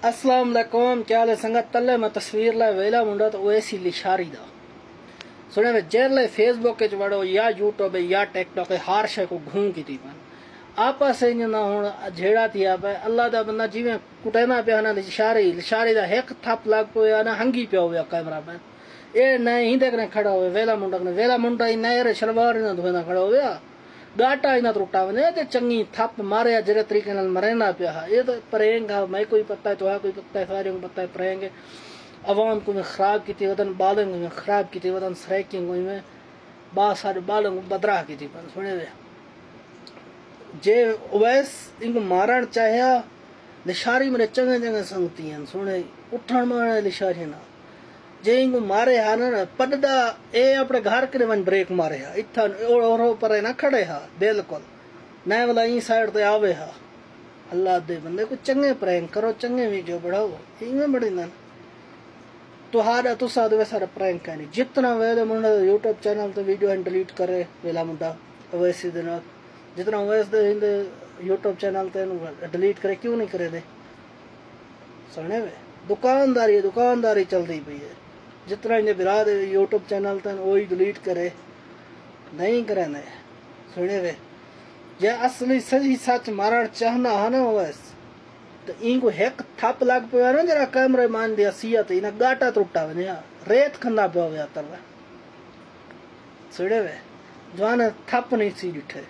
अस्सलाम वालेकुम, क्या हाल है संगत? तले मैं तस्वीर ला वेला मुंडा तो वैसी लिशारी दा सुने वे जेर ले फेसबुक के वड़ो या यूट्यूब या टिकटॉक हर शे को घूम की थी पन आपस से ना हुन झेड़ा थी आप अल्लाह दा बंदा जिवें कुटेना पिया ना लिशारी दा एक थप लग पिया ना हंगी पिया हुआ कैमरा पे ए नहीं ही देखने खड़ा हुए वेला मुंडा ही नहरे शलवार ना धोना खड़ा हुआ गाटा ही ना टूटा वने ते चंगी थप मारे जरे तरीके नाल मरेना पिया ये तो परेंग मैं कोई पता है तो है कोई पता है सारे को पता है परेंगे अवाम को में खराब की थी वतन बालों में खराब की थी वतन सरेकिंग में बात सारे बालों को बदरा की थी पर सुने वे जे वैस इनको मारण चाहे लिशारी मेरे चंगे चंगे संगती हैं सुने उठन मारे लिशारी ना जे इनको मारे हा ना पडदा ए अपने घर के वन ब्रेक मारे हा इत्था और पर ना खड़े हा बिल्कुल नए वाला ई साइड ते आवे हा अल्लाह दे बंदे को चंगे प्रैंक करो चंगे वीडियो बढ़ाओ इनमें बड़ी ना तुहारा तुसा दे सारा प्रैंक है नहीं जितना वेले मुंडा यूट्यूब चैनल ते वीडियो डिलीट करे वेला मुंडा वैसे दिन जितना वैसे दे यूट्यूब चैनल ते डिलीट करे क्यों नहीं करे दे सुने वे दुकानदारी चलती पई है जितना इन्हें बिरा दे यूट्यूब चैनल तन वही डिलीट करे नहीं करे ने सुने वे जे असली सही सच मारण चाहना है ना बस तो इनको एक थप लग पे ना जरा कैमरे मान दिया सियत इना गाटा टूटा वे रेत खंदा पे हो गया तर सुने वे जवान थप नहीं सी डिठे